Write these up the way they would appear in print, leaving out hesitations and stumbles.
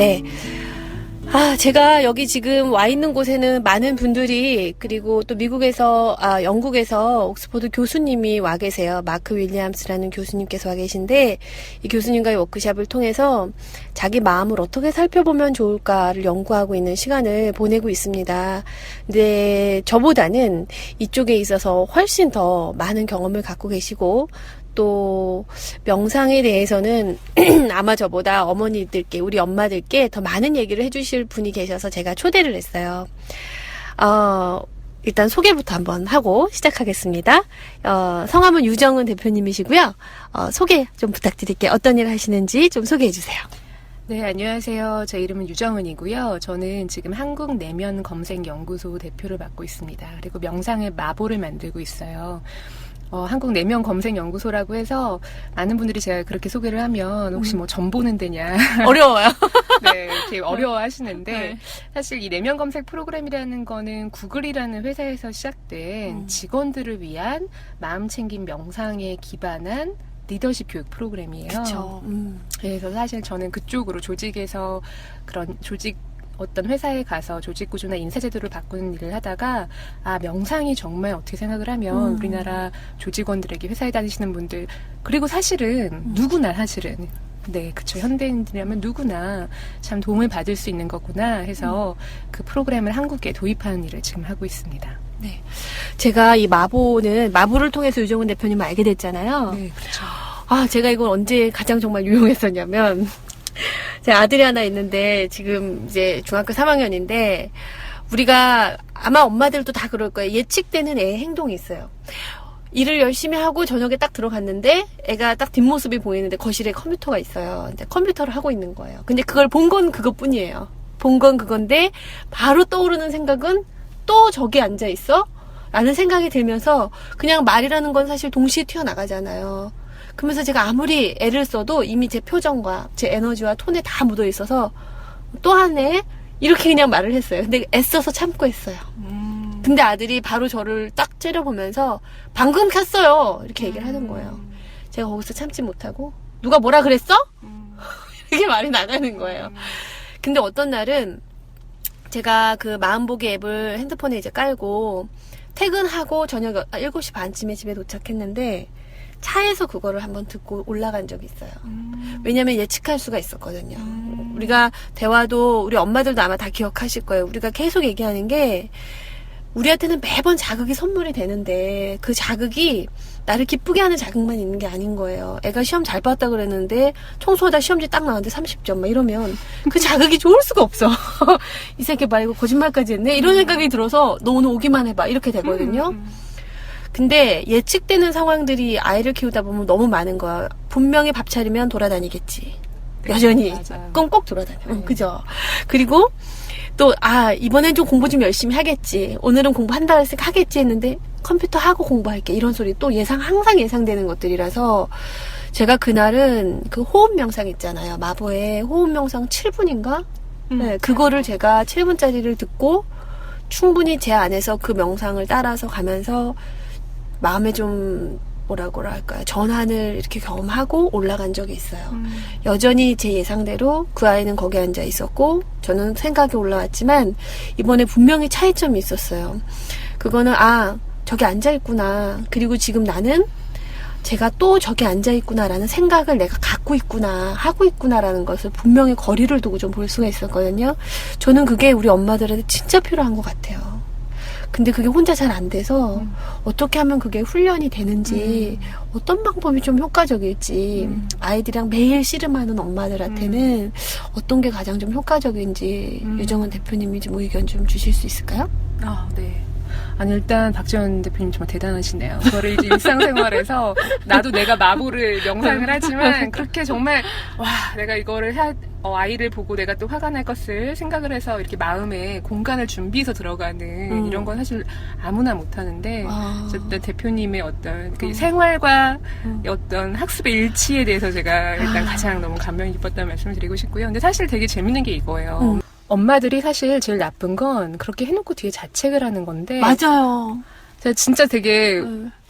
네. 제가 여기 지금 와 있는 곳에는 많은 분들이, 그리고 또 미국에서, 영국에서 옥스퍼드 교수님이 와 계세요. 마크 윌리엄스라는 교수님께서 와 계신데, 이 교수님과의 워크숍을 통해서 자기 마음을 어떻게 살펴보면 좋을까를 연구하고 있는 시간을 보내고 있습니다. 근데 저보다는 이쪽에 있어서 훨씬 더 많은 경험을 갖고 계시고, 또 명상에 대해서는 아마 저보다 어머니들께, 우리 엄마들께 더 많은 얘기를 해주실 분이 계셔서 제가 초대를 했어요. 일단 소개부터 한번 하고 시작하겠습니다. 성함은 유정은 대표님이시고요. 소개 좀 부탁드릴게요. 어떤 일을 하시는지 좀 소개해 주세요. 네, 안녕하세요. 제 이름은 유정은이고요. 저는 지금 한국 내면 검색 연구소 대표를 맡고 있습니다. 그리고 명상의 마보를 만들고 있어요. 한국 내면 검색 연구소라고 해서 많은 분들이 제가 그렇게 소개를 하면 혹시 뭐 점 보는 데냐 어려워요. 네, 이렇게 어려워하시는데 네. 사실 이 내면 검색 프로그램이라는 거는 구글이라는 회사에서 시작된 직원들을 위한 마음 챙김 명상에 기반한 리더십 교육 프로그램이에요. 그렇죠. 그래서 사실 저는 그쪽으로 조직에서 그런 어떤 회사에 가서 조직 구조나 인사 제도를 바꾸는 일을 하다가 명상이 정말 어떻게 생각을 하면 우리나라 조직원들에게 회사에 다니시는 분들, 그리고 사실은 누구나 사실은 네, 그쵸. 현대인들이라면 누구나 참 도움을 받을 수 있는 거구나 해서 그 프로그램을 한국에 도입하는 일을 지금 하고 있습니다. 네. 제가 이 마보를 통해서 유정은 대표님을 알게 됐잖아요. 네, 그렇죠. 제가 이걸 언제 가장 정말 유용했었냐면, 제 아들이 하나 있는데, 지금 이제 중학교 3학년인데, 우리가 아마 엄마들도 다 그럴 거예요. 예측되는 애의 행동이 있어요. 일을 열심히 하고 저녁에 딱 들어갔는데, 애가 딱 뒷모습이 보이는데 거실에 컴퓨터가 있어요. 근데 컴퓨터를 하고 있는 거예요. 근데 그걸 본 건 그것뿐이에요. 본 건 그건데, 바로 떠오르는 생각은 또 저기 앉아 있어? 라는 생각이 들면서, 그냥 말이라는 건 사실 동시에 튀어나가잖아요. 그러면서 제가 아무리 애를 써도 이미 제 표정과 제 에너지와 톤에 다 묻어 있어서 또 하네? 이렇게 그냥 말을 했어요. 근데 애써서 참고 했어요. 근데 아들이 바로 저를 딱 째려보면서 방금 켰어요. 이렇게 얘기를 하는 거예요. 제가 거기서 참지 못하고 누가 뭐라 그랬어? 이렇게 말이 나가는 거예요. 근데 어떤 날은 제가 그 마음보기 앱을 핸드폰에 이제 깔고 퇴근하고 저녁 7시 반쯤에 집에 도착했는데 차에서 그거를 한번 듣고 올라간 적이 있어요. 왜냐면 예측할 수가 있었거든요. 우리가 대화도 우리 엄마들도 아마 다 기억하실 거예요. 우리가 계속 얘기하는 게 우리한테는 매번 자극이 선물이 되는데 그 자극이 나를 기쁘게 하는 자극만 있는 게 아닌 거예요. 애가 시험 잘 봤다 그랬는데 청소하다 시험지 딱 나왔는데 30점 막 이러면 그 자극이 좋을 수가 없어. 이 새끼 봐, 이거 거짓말까지 했네? 이런 생각이 들어서 너 오늘 오기만 해봐. 이렇게 되거든요. 근데 예측되는 상황들이 아이를 키우다 보면 너무 많은 거야. 분명히 밥 차리면 돌아다니겠지. 여전히. 맞아요. 그건 꼭 돌아다녀. 그죠? 그리고 또 이번엔 좀 공부 좀 열심히 하겠지. 오늘은 공부한다 해서 하겠지 했는데 컴퓨터 하고 공부할게. 이런 소리 또 항상 예상되는 것들이라서 제가 그날은 그 호흡 명상 있잖아요. 마보의 호흡 명상 7분인가? 네, 그거를 제가 7분짜리를 듣고 충분히 제 안에서 그 명상을 따라서 가면서 마음에 좀 뭐라고 할까요? 전환을 이렇게 경험하고 올라간 적이 있어요. 여전히 제 예상대로 그 아이는 거기 앉아 있었고 저는 생각이 올라왔지만 이번에 분명히 차이점이 있었어요. 그거는 저기 앉아 있구나. 그리고 지금 나는 제가 또 저기 앉아 있구나라는 생각을 내가 갖고 있구나, 하고 있구나라는 것을 분명히 거리를 두고 좀 볼 수가 있었거든요. 저는 그게 우리 엄마들한테 진짜 필요한 것 같아요. 근데 그게 혼자 잘 안 돼서 어떻게 하면 그게 훈련이 되는지 어떤 방법이 좀 효과적일지 아이들이랑 매일 씨름하는 엄마들한테는 어떤 게 가장 좀 효과적인지 유정은 대표님이 좀 의견 좀 주실 수 있을까요? 네. 아니, 일단 박지원 대표님 정말 대단하시네요. 저를 이제 일상생활에서 나도 내가 마보를 명상을 하지만 그렇게 정말 내가 이거를 아이를 보고 내가 또 화가 날 것을 생각을 해서 이렇게 마음에 공간을 준비해서 들어가는 이런 건 사실 아무나 못하는데 어쨌든 대표님의 어떤 그 생활과 어떤 학습의 일치에 대해서 제가 일단 가장 너무 감명 깊었다는 말씀을 드리고 싶고요. 근데 사실 되게 재밌는 게 이거예요. 엄마들이 사실 제일 나쁜 건 그렇게 해놓고 뒤에 자책을 하는 건데. 맞아요. 제가 진짜 되게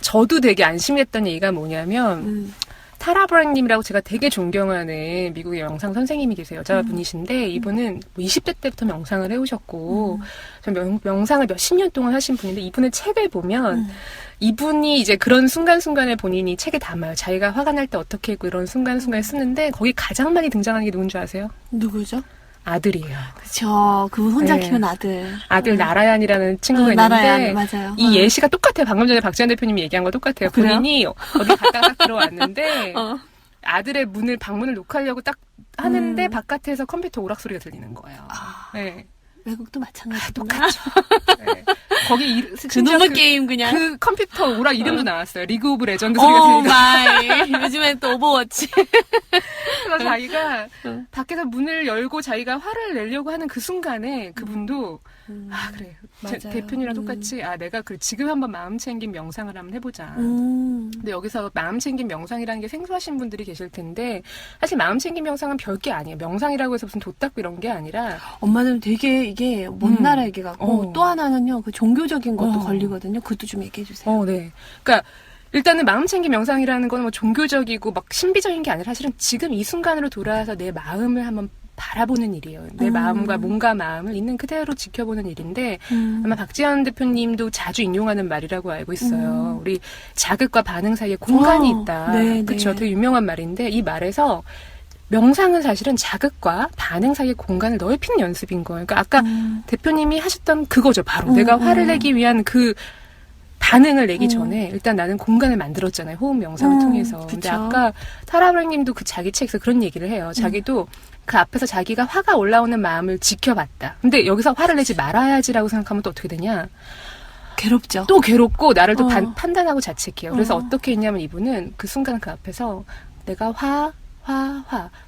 저도 되게 안심했던 얘기가 뭐냐면 타라 브랭님이라고 제가 되게 존경하는 미국의 명상 선생님이 계세요. 여자분이신데 이분은 뭐 20대 때부터 명상을 해오셨고 전 명상을 몇십 년 동안 하신 분인데 이분의 책을 보면 이분이 이제 그런 순간순간을 본인이 책에 담아요. 자기가 화가 날 때 어떻게 했고 이런 순간순간을 쓰는데 거기 가장 많이 등장하는 게 누군 줄 아세요? 누구죠? 아들이에요. 그쵸. 그분 혼자 네. 키운 아들. 아들 나라얀이라는 친구가 있는데 나라얀, 맞아요. 이 예시가 똑같아요. 방금 전에 박지원 대표님이 얘기한 거 똑같아요. 그래요? 본인이 어디 갔다가 딱 들어왔는데 어. 아들의 방문을 녹화하려고 딱 하는데 바깥에서 컴퓨터 오락 소리가 들리는 거예요. 네. 외국도 마찬가지구나. 똑같죠. 네. 거기 그놈의 게임 그냥. 그 컴퓨터 오락 이름도 나왔어요. 리그 오브 레전드 소리가 오 들리는 마이. 요즘엔 또 오버워치. 그래서 자기가 밖에서 문을 열고 자기가 화를 내려고 하는 그 순간에 그분도 아 그래 맞아요. 대표님이랑 똑같이 아 내가 지금 한번 마음 챙긴 명상을 한번 해보자. 근데 여기서 마음 챙긴 명상이라는 게 생소하신 분들이 계실 텐데 사실 마음 챙긴 명상은 별게 아니에요. 명상이라고 해서 무슨 돛닦고 이런 게 아니라 엄마는 되게 이게 먼 나라 얘기 같고 또 하나는요 그 종교적인 것도 걸리거든요. 그것도 좀 얘기해 주세요. 네. 그러니까 일단은 마음 챙김 명상이라는 건 뭐 종교적이고 막 신비적인 게 아니라 사실은 지금 이 순간으로 돌아와서 내 마음을 한번 바라보는 일이에요. 내 마음과 몸과 마음을 있는 그대로 지켜보는 일인데 아마 박지원 대표님도 자주 인용하는 말이라고 알고 있어요. 우리 자극과 반응 사이에 공간이 있다. 네, 그렇죠. 네. 되게 유명한 말인데 이 말에서 명상은 사실은 자극과 반응 사이의 공간을 넓히는 연습인 거예요. 그러니까 아까 대표님이 하셨던 그거죠. 바로 내가 화를 내기 위한 그 반응을 내기 전에 일단 나는 공간을 만들었잖아요. 호흡 명상을 통해서. 근데 그쵸. 아까 타라브랭님도 그 자기 책에서 그런 얘기를 해요. 자기도 그 앞에서 자기가 화가 올라오는 마음을 지켜봤다. 근데 여기서 화를 내지 말아야지라고 생각하면 또 어떻게 되냐? 괴롭죠. 또 괴롭고 나를 또 판단하고 자책해요. 그래서 어떻게 했냐면 이분은 그 순간 그 앞에서 내가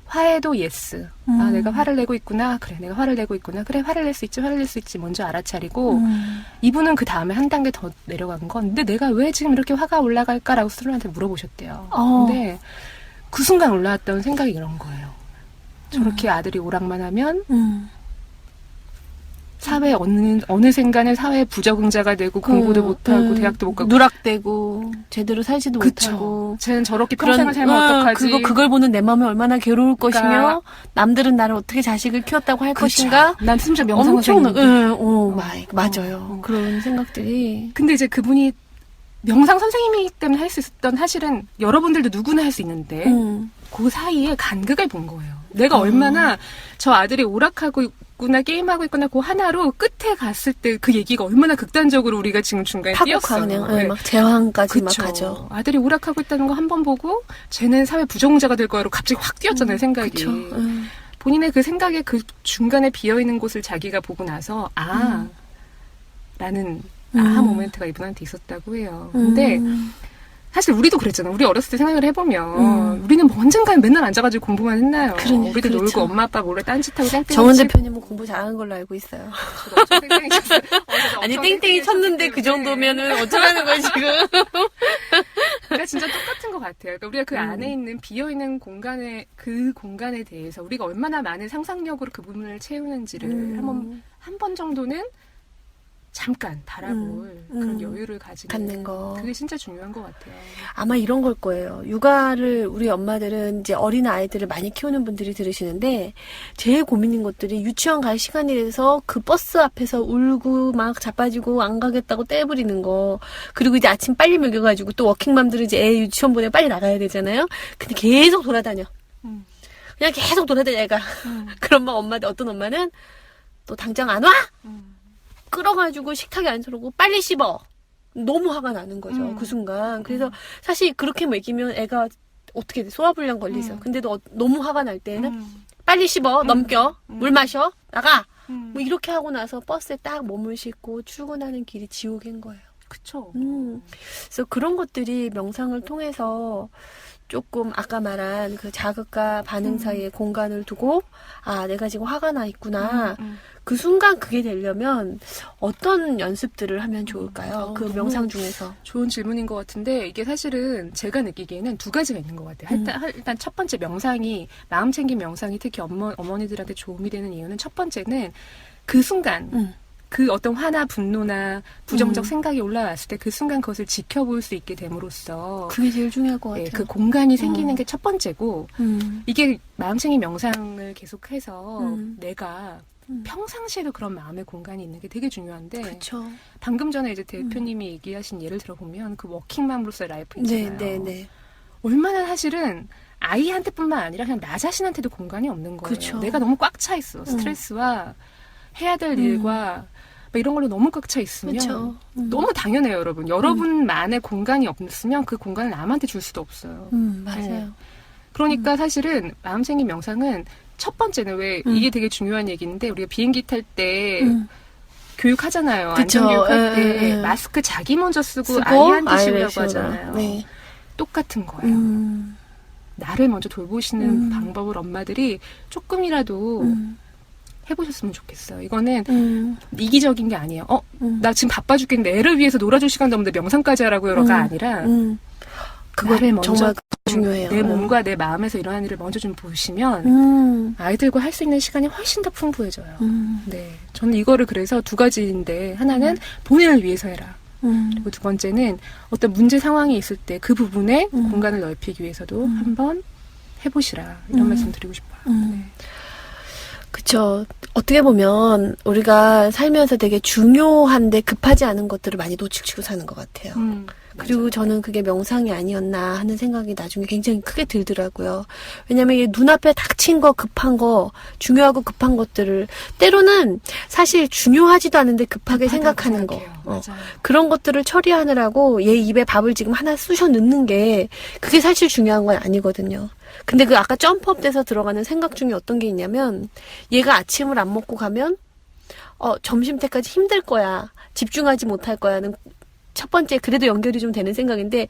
화에도 예스. 아, 내가 화를 내고 있구나. 그래, 내가 화를 내고 있구나. 그래, 화를 낼 수 있지. 먼저 알아차리고, 이분은 그 다음에 한 단계 더 내려간 건, 근데 내가 왜 지금 이렇게 화가 올라갈까라고 스스로한테 물어보셨대요. 근데 그 순간 올라왔던 생각이 이런 거예요. 저렇게 아들이 오락만 하면, 사회 어느 순간에 사회 부적응자가 되고 공부도 못하고 대학도 못 가고 누락되고 제대로 살지도 그쵸. 못하고 쟤는 저렇게 평생을 살면 어떡하지? 그걸 보는 내 마음이 얼마나 괴로울 그러니까. 것이며 남들은 나를 어떻게 자식을 키웠다고 할 그쵸. 것인가? 난 심지어 명상 엄청나. 선생님인데. 맞아요. 그런 생각들이. 근데 이제 그분이 명상 선생님이기 때문에 할 수 있었던 사실은 여러분들도 누구나 할 수 있는데 그 사이에 간극을 본 거예요. 내가 얼마나 저 아들이 오락하고 있구나 게임하고 있구나 그 하나로 끝에 갔을 때 그 얘기가 얼마나 극단적으로 우리가 지금 중간에 뛰었어요. 그냥 네. 막 제왕까지 막 그쵸. 가죠. 아들이 오락하고 있다는 거 한 번 보고 쟤는 사회 부정자가 될 거야로 갑자기 확 뛰었잖아요. 생각이. 그쵸. 본인의 그 생각에 그 중간에 비어있는 곳을 자기가 보고 나서 라는 아하 모멘트가 이분한테 있었다고 해요. 근데 사실 우리도 그랬잖아. 우리 어렸을 때 생각을 해보면 우리는 뭐 언젠가는 맨날 앉아가지고 공부만 했나요? 우리도 그렇죠. 놀고 엄마 아빠 몰래 딴짓하고 땡땡이 정원 치고. 대표님은 공부 잘하는 걸로 알고 있어요. 엄청 땡땡이 쳤어요. 아니 엄청 땡땡이 쳤는데 쳤는데 그 정도면은 어쩌라는 거야 지금. 그러니까 진짜 똑같은 것 같아요. 그러니까 우리가 그 안에 있는 비어있는 그 공간에 대해서 우리가 얼마나 많은 상상력으로 그 부분을 채우는지를 한 번 정도는 잠깐 바라볼 그런 여유를 갖는 거. 그게 진짜 중요한 것 같아요. 아마 이런 걸 거예요. 육아를 우리 엄마들은 이제 어린 아이들을 많이 키우는 분들이 들으시는데 제일 고민인 것들이 유치원 갈 시간이 돼서 그 버스 앞에서 울고 막 자빠지고 안 가겠다고 떼부리는 거. 그리고 이제 아침 빨리 먹여가지고 또 워킹맘들은 이제 애 유치원 보내고 빨리 나가야 되잖아요. 근데 계속 돌아다녀. 그냥 계속 돌아다녀 애가. 그런 막 엄마들 어떤 엄마는 또 당장 안 와? 끌어가지고 식탁에 앉혀놓고 빨리 씹어. 너무 화가 나는 거죠. 그 순간. 그래서 사실 그렇게 먹이면 애가 어떻게 돼? 소화불량 걸리죠. 근데도 너무 화가 날 때는 빨리 씹어. 넘겨. 물 마셔. 나가. 뭐 이렇게 하고 나서 버스에 딱 몸을 싣고 출근하는 길이 지옥인 거예요. 그쵸. 그래서 그런 것들이 명상을 통해서 조금 아까 말한 그 자극과 반응 사이에 공간을 두고 아 내가 지금 화가 나 있구나 그 순간 그게 되려면 어떤 연습들을 하면 좋을까요? 그 명상 중에서 좋은 질문인 것 같은데 이게 사실은 제가 느끼기에는 두 가지가 있는 것 같아요. 일단 첫 번째 명상이 마음 챙김 명상이 특히 어머니들한테 도움이 되는 이유는 첫 번째는 그 순간 그 어떤 화나 분노나 부정적 생각이 올라왔을 때 그 순간 그것을 지켜볼 수 있게 됨으로써 그게 제일 중요할 것 같아요. 그 공간이 생기는 게 첫 번째고 음. 이게 마음챙김 명상을 계속해서 내가 음. 평상시에도 그런 마음의 공간이 있는 게 되게 중요한데 그렇죠. 방금 전에 이제 대표님이 얘기하신 예를 들어보면 그 워킹맘으로서의 라이프 있잖아요. 네. 얼마나 사실은 아이한테뿐만 아니라 그냥 나 자신한테도 공간이 없는 거예요. 그쵸. 내가 너무 꽉 차 있어. 스트레스와 해야 될 일과 막 이런 걸로 너무 꽉 차 있으면 그렇죠. 너무 당연해요, 여러분. 여러분만의 공간이 없으면 그 공간을 남한테 줄 수도 없어요. 맞아요. 네. 그러니까 사실은 마음챙김 명상은 첫 번째는 왜 이게 되게 중요한 얘기인데 우리가 비행기 탈 때 교육하잖아요. 그쵸. 안전교육할 때 에. 마스크 자기 먼저 쓰고 아이를 아이한테 씌우려고 씌우라. 하잖아요. 네. 똑같은 거예요. 나를 먼저 돌보시는 방법을 엄마들이 조금이라도 해보셨으면 좋겠어요. 이거는 이기적인 게 아니에요. 나 지금 바빠 죽겠는데 애를 위해서 놀아줄 시간도 없는데 명상까지 하라고요가 아니라 그거를 먼저 정말 중요해요. 내 몸과 내 마음에서 일어나는 일을 먼저 좀 보시면 아이들과 할 수 있는 시간이 훨씬 더 풍부해져요. 네, 저는 이거를 그래서 두 가지인데 하나는 본인을 위해서 해라. 그리고 두 번째는 어떤 문제 상황이 있을 때 그 부분에 공간을 넓히기 위해서도 한번 해보시라. 이런 말씀 드리고 싶어요. 네. 그쵸. 어떻게 보면 우리가 살면서 되게 중요한데 급하지 않은 것들을 많이 놓치고 사는 것 같아요. 그리고 맞아요. 저는 그게 명상이 아니었나 하는 생각이 나중에 굉장히 크게 들더라고요. 왜냐면 이게 눈앞에 닥친 거, 급한 거, 중요하고 급한 것들을 때로는 사실 중요하지도 않은데 급하게 생각하는 거. 맞아요. 그런 것들을 처리하느라고 얘 입에 밥을 지금 하나 쑤셔 넣는 게 그게 사실 중요한 건 아니거든요. 근데 그 아까 점프업 돼서 들어가는 생각 중에 어떤 게 있냐면 얘가 아침을 안 먹고 가면 점심 때까지 힘들 거야. 집중하지 못할 거야는 첫 번째 그래도 연결이 좀 되는 생각인데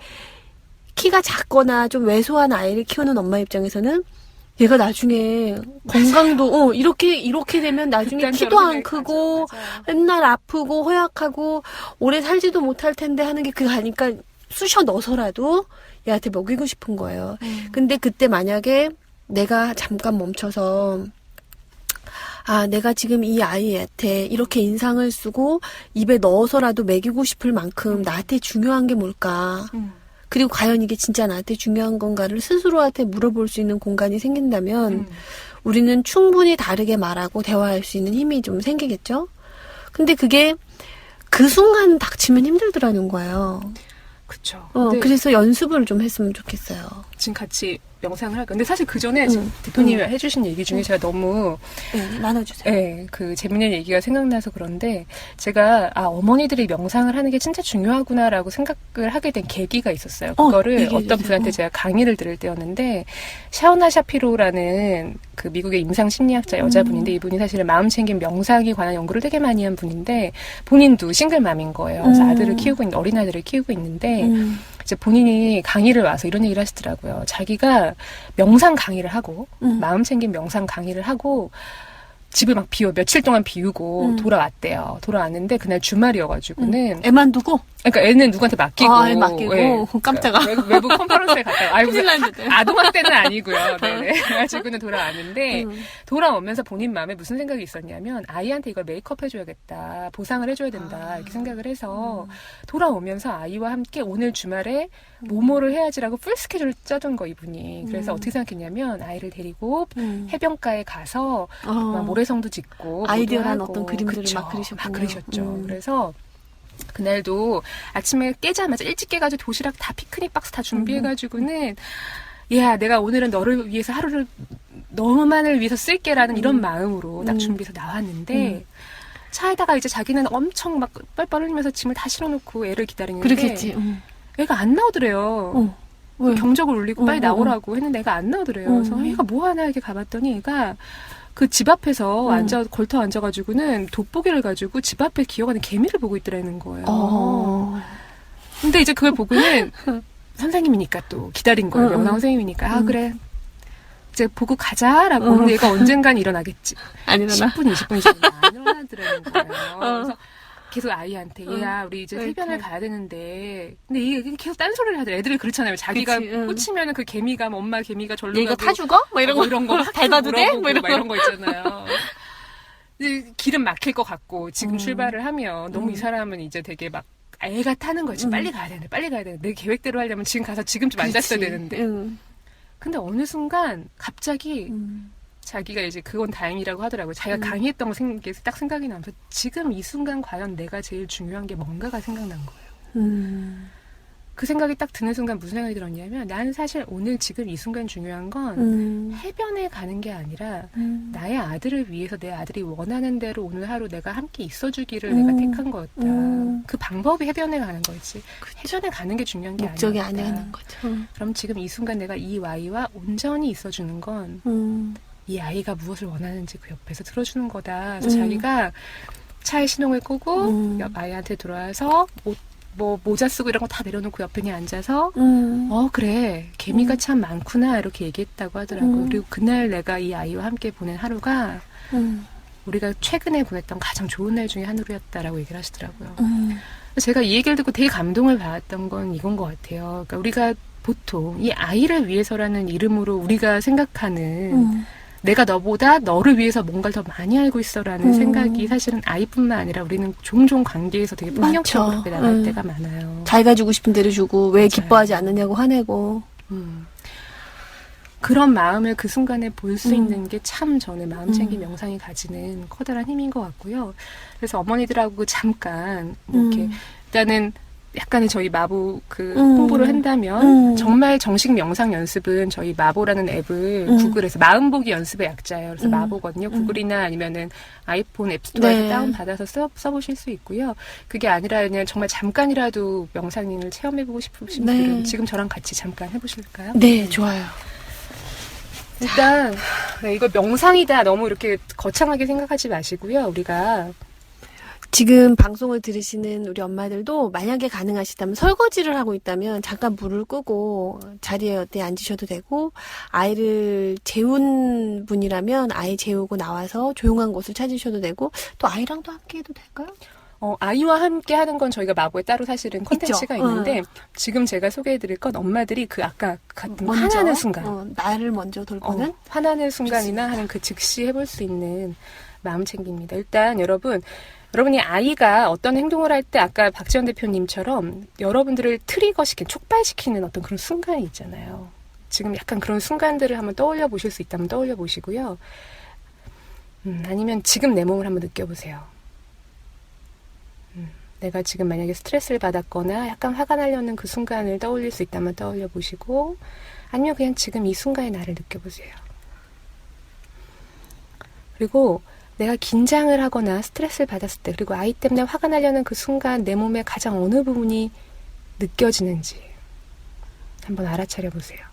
키가 작거나 좀 왜소한 아이를 키우는 엄마 입장에서는 얘가 나중에 건강도 이렇게 되면 나중에 키도 안 크고 맞아요. 맨날 아프고 허약하고 오래 살지도 못할 텐데 하는 게 그거 하니까 쑤셔 넣어서라도 얘한테 먹이고 싶은 거예요. 근데 그때 만약에 내가 잠깐 멈춰서 내가 지금 이 아이한테 이렇게 인상을 쓰고 입에 넣어서라도 먹이고 싶을 만큼 나한테 중요한 게 뭘까? 그리고 과연 이게 진짜 나한테 중요한 건가를 스스로한테 물어볼 수 있는 공간이 생긴다면 우리는 충분히 다르게 말하고 대화할 수 있는 힘이 좀 생기겠죠? 근데 그게 그 순간 닥치면 힘들더라는 거예요. 그쵸. 그래서 연습을 좀 했으면 좋겠어요. 지금 같이 명상을 할까. 근데 사실 그 전에 지금 대표님이 해주신 얘기 중에 제가 너무 네, 나눠주세요. 네, 그 재밌는 얘기가 생각나서 그런데 제가 어머니들이 명상을 하는 게 진짜 중요하구나라고 생각을 하게 된 계기가 있었어요. 그거를 어떤 분한테 제가 강의를 들을 때였는데 샤오나 샤피로라는 그 미국의 임상 심리학자 여자분인데 이분이 사실은 마음챙김 명상에 관한 연구를 되게 많이 한 분인데 본인도 싱글맘인 거예요. 그래서 아들을 키우고 있는 어린아들을 키우고 있는데 이제 본인이 강의를 와서 이런 얘기를 하시더라고요. 자기가 명상 강의를 하고 마음챙김 명상 강의를 하고 집을 막 며칠 동안 비우고 돌아왔대요. 돌아왔는데 그날 주말이어가지고는 애만 두고? 그러니까 애는 누구한테 맡기고 애 맡기고 예. 깜짝아. 외부 컨퍼런스에 갔다가 큰일 났는데. 아동학대는 아니고요. 네네. 그래가지고는 돌아왔는데 돌아오면서 본인 마음에 무슨 생각이 있었냐면 아이한테 이걸 메이크업 해줘야겠다. 보상을 해줘야 된다. 이렇게 생각을 해서 돌아오면서 아이와 함께 오늘 주말에 뭐뭐를 해야지라고 풀 스케줄을 짜둔 거 이분이. 그래서 어떻게 생각했냐면 아이를 데리고 해변가에 가서 막 모래성도 짓고 아이디어란 하고. 어떤 그림들을 그쵸. 막 그리셨군요. 막 그리셨죠. 그래서 그날도 아침에 깨자마자 일찍 깨가지고 도시락 다 피크닉 박스 다 준비해가지고는 야 내가 오늘은 너를 위해서 하루를 너만을 위해서 쓸게라는 이런 마음으로 딱 준비해서 나왔는데 차에다가 이제 자기는 엄청 막 뻘뻘 흘리면서 짐을 다 실어놓고 애를 기다리는데 그렇겠지. 애가 안 나오더래요. 왜? 경적을 울리고 빨리 나오라고 했는데 애가 안 나오더래요. 그래서 얘가 뭐 하나 이렇게 가봤더니 애가 그 집 앞에서 걸터 앉아가지고는 돋보기를 가지고 집 앞에 기어가는 개미를 보고 있더라는 거예요. 근데 이제 그걸 보고는 선생님이니까 또 기다린 거예요. 명상 선생님이니까. 그래. 이제 보고 가자라고. 근데 얘가 언젠간 일어나겠지. 안 일어나? 10분, 20분 지나면 안 일어나더라는 거예요. 그래서 계속 아이한테 얘야 우리 이제 해변을 가야 되는데 근데 이게 계속 딴소리를 하더라. 애들이 그렇잖아요. 자기가 꽂히면은 그 개미가 엄마 개미가 절로 얘가 가고 타 죽어? 뭐 이런 거 이런 거 밟아도 돼? 뭐 이런 거 있잖아요. 길은 막힐 것 같고 지금 출발을 하면 너무 이 사람은 이제 되게 막 애가 타는 거지. 빨리 가야 되는데 빨리 가야 되는데 내 계획대로 하려면 지금 가서 지금쯤 앉았어야 되는데. 근데 어느 순간 갑자기 자기가 이제 그건 다행이라고 하더라고요. 자기가 강의했던 게 딱 생각이 나면서 지금 이 순간 과연 내가 제일 중요한 게 뭔가가 생각난 거예요. 그 생각이 딱 드는 순간 무슨 생각이 들었냐면 나는 사실 오늘 지금 이 순간 중요한 건 해변에 가는 게 아니라 나의 아들을 위해서 내 아들이 원하는 대로 오늘 하루 내가 함께 있어주기를 내가 택한 거였다. 그 방법이 해변에 가는 거지. 해변에 가는 게 중요한 게 목적이 아니었다. 아니라는 거죠. 그럼 지금 이 순간 내가 이 아이와 온전히 있어주는 건 이 아이가 무엇을 원하는지 그 옆에서 들어주는 거다. 그래서 자기가 차에 시동을 끄고 옆 아이한테 들어와서 뭐 모자 쓰고 이런 거 다 내려놓고 옆에 그냥 앉아서 그래 개미가 참 많구나 이렇게 얘기했다고 하더라고요. 그리고 그날 내가 이 아이와 함께 보낸 하루가 우리가 최근에 보냈던 가장 좋은 날 중에 하루였다라고 얘기를 하시더라고요. 제가 이 얘기를 듣고 되게 감동을 받았던 건 이건 것 같아요. 그러니까 우리가 보통 이 아이를 위해서라는 이름으로 우리가 생각하는 내가 너보다 너를 위해서 뭔가를 더 많이 알고 있어라는 생각이 사실은 아이뿐만 아니라 우리는 종종 관계에서 되게 폭력적으로 나갈 때가 많아요. 자기가 주고 싶은 대로 주고 왜 맞아요. 기뻐하지 않느냐고 화내고. 그런 마음을 그 순간에 볼 수 있는 게 참 저는 마음챙김 명상이 가지는 커다란 힘인 것 같고요. 그래서 어머니들하고 잠깐 이렇게 일단은 약간의 저희 마보 홍보를 한다면 정말 정식 명상 연습은 저희 마보라는 앱을 구글에서 마음보기 연습의 약자예요. 그래서 마보거든요. 구글이나 아니면은 아이폰 앱스토어에서 네. 다운받아서 써보실 수 있고요. 그게 아니라 그냥 정말 잠깐이라도 명상을 체험해보고 싶으신 분들은 지금 저랑 같이 잠깐 해보실까요? 네, 좋아요. 일단 이거 명상이다 너무 이렇게 거창하게 생각하지 마시고요. 우리가 지금 방송을 들으시는 우리 엄마들도 만약에 가능하시다면 설거지를 하고 있다면 잠깐 불을 끄고 자리에 어디 앉으셔도 되고 아이를 재운 분이라면 아이 재우고 나와서 조용한 곳을 찾으셔도 되고 또 아이랑도 함께 해도 될까요? 아이와 함께 하는 건 저희가 마보에 따로 사실은 콘텐츠가 있는데 지금 제가 소개해드릴 건 엄마들이 그 아까 같은 화나는 순간 나를 먼저 돌보는 화나는 순간이나 하는 그 즉시 해볼 수 있는 마음 챙깁니다. 일단 여러분이 아이가 어떤 행동을 할 때 아까 박지원 대표님처럼 여러분들을 트리거시키는 촉발시키는 어떤 그런 순간이 있잖아요. 지금 약간 그런 순간들을 한번 떠올려 보실 수 있다면 떠올려 보시고요. 아니면 지금 내 몸을 한번 느껴보세요. 내가 지금 만약에 스트레스를 받았거나 약간 화가 나려는 그 순간을 떠올릴 수 있다면 떠올려 보시고 아니면 그냥 지금 이 순간의 나를 느껴보세요. 그리고 내가 긴장을 하거나 스트레스를 받았을 때 그리고 아이 때문에 화가 나려는 그 순간 내 몸의 가장 어느 부분이 느껴지는지 한번 알아차려 보세요.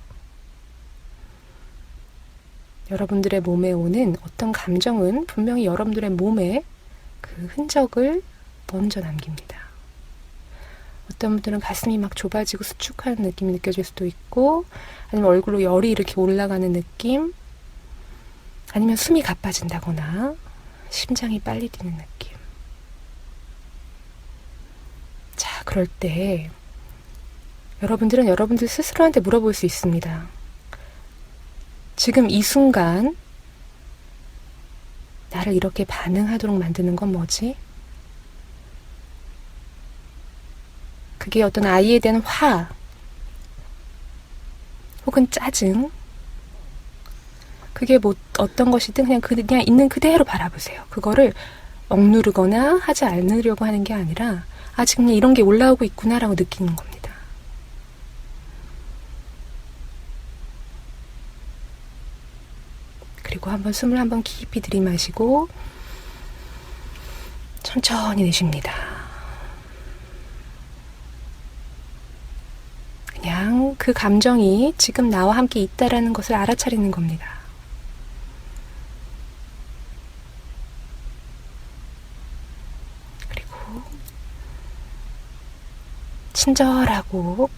여러분들의 몸에 오는 어떤 감정은 분명히 여러분들의 몸에 그 흔적을 먼저 남깁니다. 어떤 분들은 가슴이 막 좁아지고 수축하는 느낌이 느껴질 수도 있고 아니면 얼굴로 열이 이렇게 올라가는 느낌 아니면 숨이 가빠진다거나 심장이 빨리 뛰는 느낌. 자, 그럴 때 여러분들은 여러분들 스스로한테 물어볼 수 있습니다. 지금 이 순간 나를 이렇게 반응하도록 만드는 건 뭐지? 그게 어떤 아이에 대한 화 혹은 짜증 그게 뭐 어떤 것이든 그냥 있는 그대로 바라보세요. 그거를 억누르거나 하지 않으려고 하는 게 아니라 지금 이런 게 올라오고 있구나라고 느끼는 겁니다. 그리고 숨을 한번 깊이 들이마시고 천천히 내쉽니다. 그냥 그 감정이 지금 나와 함께 있다라는 것을 알아차리는 겁니다. 그리고 친절하고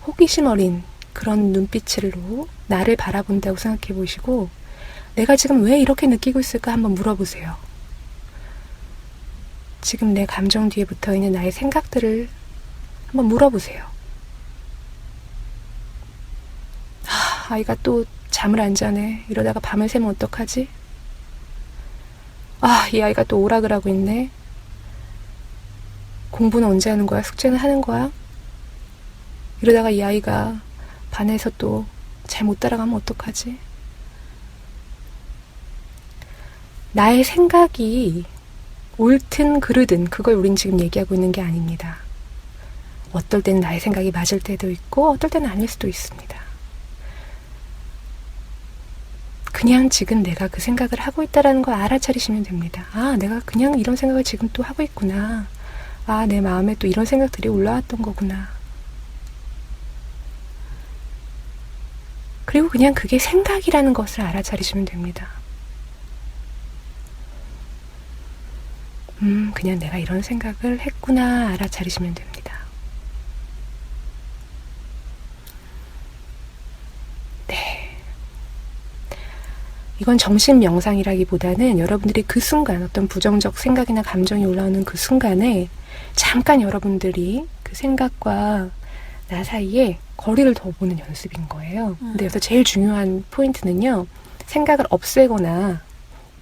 호기심 어린 그런 눈빛으로 나를 바라본다고 생각해 보시고 내가 지금 왜 이렇게 느끼고 있을까 한번 물어보세요. 지금 내 감정 뒤에 붙어있는 나의 생각들을 한번 물어보세요. 아이가 또 잠을 안 자네. 이러다가 밤을 새면 어떡하지? 아, 이 아이가 또 오락을 하고 있네. 공부는 언제 하는 거야? 숙제는 하는 거야? 이러다가 이 아이가 반에서 또 잘 못 따라가면 어떡하지? 나의 생각이 옳든 그르든 그걸 우린 지금 얘기하고 있는 게 아닙니다. 어떨 때는 나의 생각이 맞을 때도 있고 어떨 때는 아닐 수도 있습니다. 그냥 지금 내가 그 생각을 하고 있다는 걸 알아차리시면 됩니다. 아, 내가 그냥 이런 생각을 지금 또 하고 있구나. 아, 내 마음에 또 이런 생각들이 올라왔던 거구나. 그리고 그냥 그게 생각이라는 것을 알아차리시면 됩니다. 그냥 내가 이런 생각을 했구나 알아차리시면 됩니다. 네. 이건 정신 명상이라기보다는 여러분들이 그 순간 어떤 부정적 생각이나 감정이 올라오는 그 순간에 잠깐 여러분들이 그 생각과 나 사이에 거리를 더 보는 연습인 거예요. 근데 여기서 제일 중요한 포인트는요. 생각을 없애거나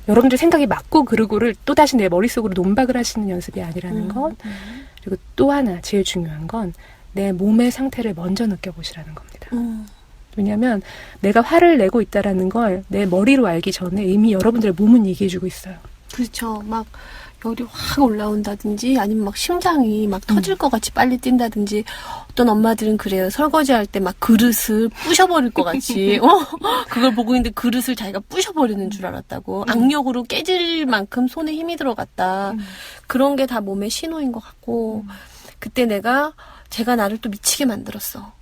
여러분들 생각이 맞고 그르고를 또다시 내 머릿속으로 논박을 하시는 연습이 아니라는 것. 그리고 또 하나 제일 중요한 건 내 몸의 상태를 먼저 느껴보시라는 겁니다. 왜냐하면 내가 화를 내고 있다라는 걸 내 머리로 알기 전에 이미 여러분들의 몸은 얘기해주고 있어요. 그렇죠. 막 열이 확 올라온다든지 아니면 막 심장이 막 터질 것 같이 빨리 뛴다든지 어떤 엄마들은 그래요. 설거지할 때 막 그릇을 부셔버릴 것 같이 그걸 보고 있는데 그릇을 자기가 부셔버리는 줄 알았다고. 악력으로 깨질 만큼 손에 힘이 들어갔다. 그런 게 다 몸의 신호인 것 같고 그때 제가 나를 또 미치게 만들었어.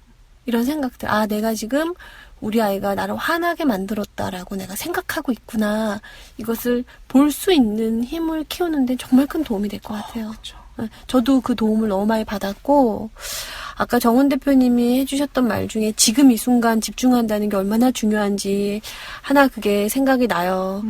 이런 생각들. 아, 내가 지금 우리 아이가 나를 화나게 만들었다라고 내가 생각하고 있구나. 이것을 볼 수 있는 힘을 키우는 데 정말 큰 도움이 될 것 같아요. 그렇죠. 저도 그 도움을 너무 많이 받았고 아까 정은 대표님이 해주셨던 말 중에 지금 이 순간 집중한다는 게 얼마나 중요한지 하나 그게 생각이 나요.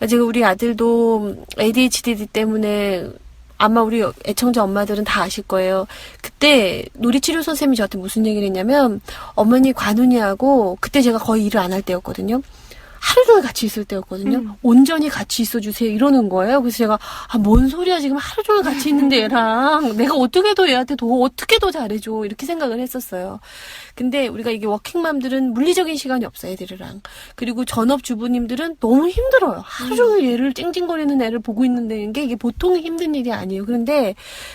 지금 우리 아들도 ADHD 때문에 아마 우리 애청자 엄마들은 다 아실 거예요. 그때 놀이치료 선생님이 저한테 무슨 얘기를 했냐면 어머니 관훈이하고 그때 제가 거의 일을 안 할 때였거든요. 하루 종일 같이 있을 때였거든요. 온전히 같이 있어주세요 이러는 거예요. 그래서 제가 뭔 소리야 지금 하루 종일 같이 있는데 얘랑 내가 어떻게 더 얘한테 어떻게 더 잘해줘 이렇게 생각을 했었어요. 근데 우리가 이게 워킹맘들은 물리적인 시간이 없어요 애들이랑. 그리고 전업주부님들은 너무 힘들어요. 하루 종일 얘를 찡찡거리는 애를 보고 있는다는 게 이게 보통 힘든 일이 아니에요. 그런데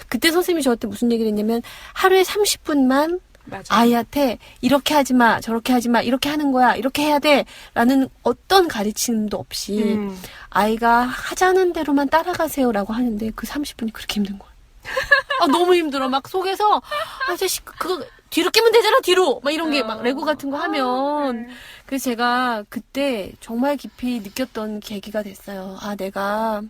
그때 선생님이 저한테 무슨 얘기를 했냐면 하루에 30분만 맞아요. 아이한테 이렇게 하지 마, 저렇게 하지 마, 이렇게 하는 거야, 이렇게 해야 돼 라는 어떤 가르침도 없이 아이가 하자는 대로만 따라가세요라고 하는데 그 30분이 그렇게 힘든 거예요. 너무 힘들어. 막 속에서 그거 뒤로 끼면 되잖아, 뒤로. 막 이런 게 막 레고 같은 거 하면. 그래서 제가 그때 정말 깊이 느꼈던 계기가 됐어요. 아, 내가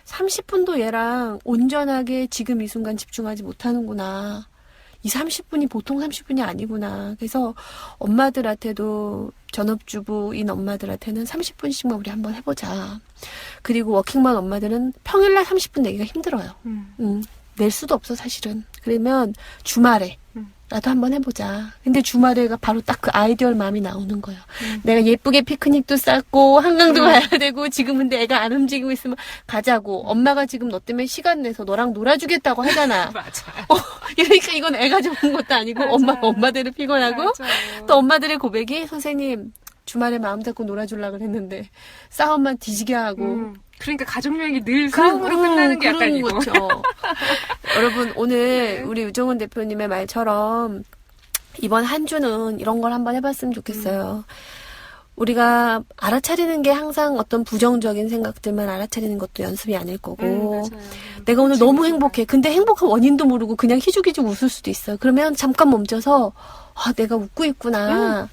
30분도 얘랑 온전하게 지금 이 순간 집중하지 못하는구나. 이 30분이 보통 30분이 아니구나. 그래서 엄마들한테도 전업주부인 엄마들한테는 30분씩만 우리 한번 해보자. 그리고 워킹맘 엄마들은 평일날 30분 내기가 힘들어요. 낼 수도 없어 사실은. 그러면 주말에 라도 한번 해보자. 근데 주말에가 바로 딱 그 아이디얼 마음이 나오는 거예요. 내가 예쁘게 피크닉도 쌌고 한강도 가야 되고 지금 근데 애가 안 움직이고 있으면 가자고. 엄마가 지금 너 때문에 시간 내서 너랑 놀아주겠다고 하잖아. 맞아요. 그러니까 이건 애가 좋은 것도 아니고 엄마들은 피곤하고 맞아요. 또 엄마들의 고백이 선생님 주말에 마음 잡고 놀아주려고 했는데 싸움만 뒤지게 하고 그러니까 가족여행이 늘 싸움으로 끝나는 게 약간 이거. 거죠. 여러분 오늘 우리 유정은 대표님의 말처럼 이번 한 주는 이런 걸 한번 해봤으면 좋겠어요. 우리가 알아차리는 게 항상 어떤 부정적인 생각들만 알아차리는 것도 연습이 아닐 거고 맞아요. 내가 오늘 너무 행복해. 근데 행복한 원인도 모르고 그냥 희죽희죽 웃을 수도 있어요. 그러면 잠깐 멈춰서 내가 웃고 있구나.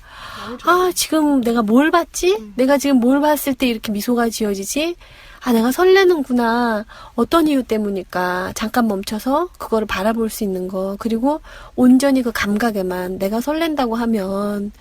지금 내가 뭘 봤지? 내가 지금 뭘 봤을 때 이렇게 미소가 지어지지? 내가 설레는구나. 어떤 이유 때문일까? 잠깐 멈춰서 그거를 바라볼 수 있는 거. 그리고 온전히 그 감각에만 내가 설렌다고 하면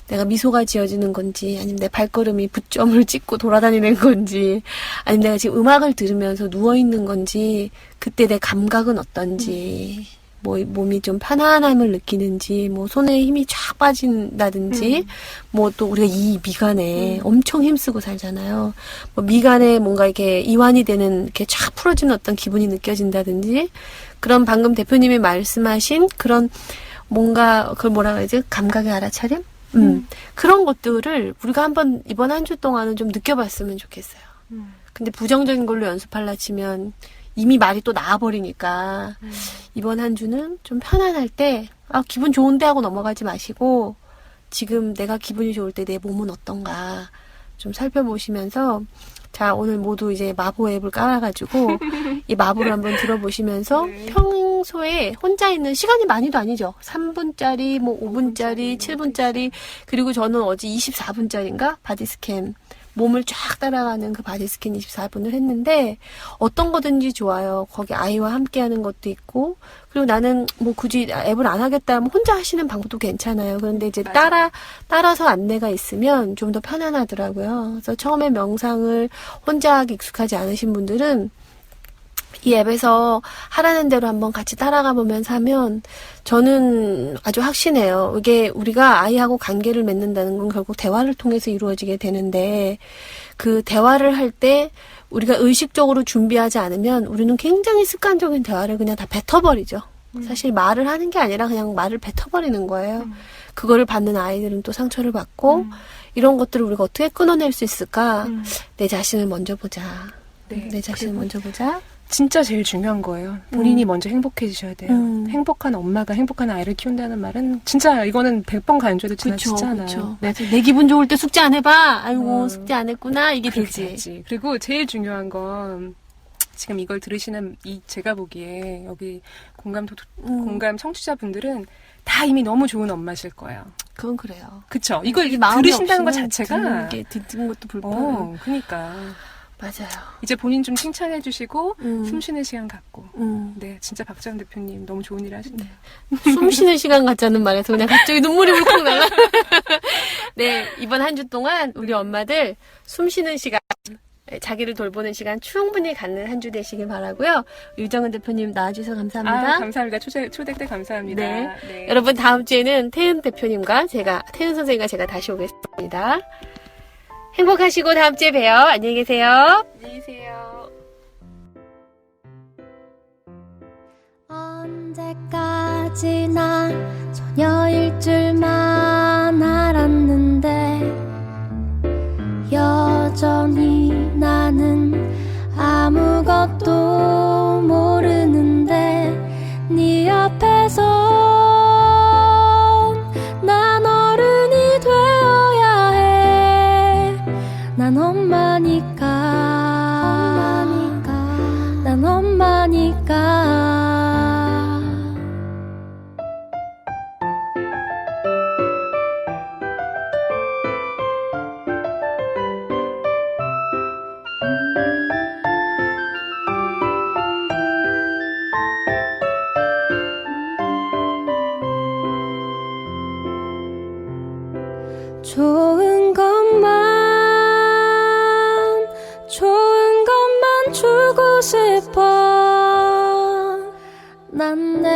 내가 미소가 지어지는 건지 아니면 내 발걸음이 붓점을 찍고 돌아다니는 건지 아니면 내가 지금 음악을 들으면서 누워있는 건지 그때 내 감각은 어떤지 뭐 몸이 좀 편안함을 느끼는지, 뭐 손에 힘이 쫙 빠진다든지, 뭐 또 우리가 이 미간에 엄청 힘쓰고 살잖아요. 뭐 미간에 뭔가 이렇게 이완이 되는 이렇게 쫙 풀어지는 어떤 기분이 느껴진다든지, 그런 방금 대표님이 말씀하신 그런 뭔가 그걸 뭐라 그러지? 감각의 알아차림? 그런 것들을 우리가 한번 이번 한 주 동안은 좀 느껴봤으면 좋겠어요. 근데 부정적인 걸로 연습하려 치면 이미 말이 또 나와버리니까 이번 한 주는 좀 편안할 때 기분 좋은데 하고 넘어가지 마시고 지금 내가 기분이 좋을 때 내 몸은 어떤가 좀 살펴보시면서 자 오늘 모두 이제 마보 앱을 깔아가지고 이 마보를 한번 들어보시면서 네. 평소에 혼자 있는 시간이 많이도 아니죠. 3분짜리 뭐 5분짜리 7분짜리 그리고 저는 어제 24분짜리인가 바디스캔 몸을 쫙 따라가는 그 바디스캔 24분을 했는데 어떤 거든지 좋아요. 거기 아이와 함께 하는 것도 있고 그리고 나는 뭐 굳이 앱을 안 하겠다 하면 혼자 하시는 방법도 괜찮아요. 그런데 이제 따라서 안내가 있으면 좀 더 편안하더라고요. 그래서 처음에 명상을 혼자 하기 익숙하지 않으신 분들은 이 앱에서 하라는 대로 한번 같이 따라가 보면서 하면 저는 아주 확신해요. 이게 우리가 아이하고 관계를 맺는다는 건 결국 대화를 통해서 이루어지게 되는데 그 대화를 할 때 우리가 의식적으로 준비하지 않으면 우리는 굉장히 습관적인 대화를 그냥 다 뱉어버리죠. 사실 말을 하는 게 아니라 그냥 말을 뱉어버리는 거예요. 그거를 받는 아이들은 또 상처를 받고 이런 것들을 우리가 어떻게 끊어낼 수 있을까? 내 자신을 먼저 보자. 네, 내 자신을 그리고 먼저 보자. 진짜 제일 중요한 거예요. 본인이 먼저 행복해지셔야 돼요. 행복한 엄마가 행복한 아이를 키운다는 말은 진짜 이거는 100번 간주해도 지나치잖아요. 그쵸. 네. 맞아. 내 기분 좋을 때 숙제 안 해봐. 아이고 숙제 안 했구나. 이게 되지. 그렇지. 그리고 제일 중요한 건 지금 이걸 들으시는 제가 보기에 여기 공감 청취자분들은 다 이미 너무 좋은 엄마실 거예요. 그건 그래요. 그쵸? 이걸 마음이 들으신다는 것 없이는 자체가 듣는 것도 불편해. 그니까. 맞아요. 이제 본인 좀 칭찬해 주시고 음. 숨 쉬는 시간 갖고 네 진짜 박지원 대표님 너무 좋은 일 하시네요. 숨 쉬는 시간 같자는 말에서 그냥 갑자기 눈물이 울컥 날라. 네, 이번 한 주 동안 우리 엄마들 숨 쉬는 시간 자기를 돌보는 시간 충분히 갖는 한 주 되시길 바라고요. 유정은 대표님 나와주셔서 감사합니다. 감사합니다. 초대 때 감사합니다. 네. 여러분 다음 주에는 태은 대표님과 태은 선생님과 제가 다시 오겠습니다. 행복하시고 다음 주에 봬요. 안녕히 계세요. 안녕히 계세요. 언제까지나 소녀일 줄만 알았는데 여전히 나는 아무것도 모르는데 네 앞에서 난 어른이 되어야 해. 난 엄마니까 난 엄마니까 좋은 것만 주고 싶어. 난 내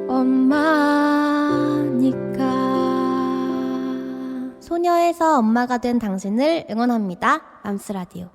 엄마니까. 소녀에서 엄마가 된 당신을 응원합니다. 맘스라디오.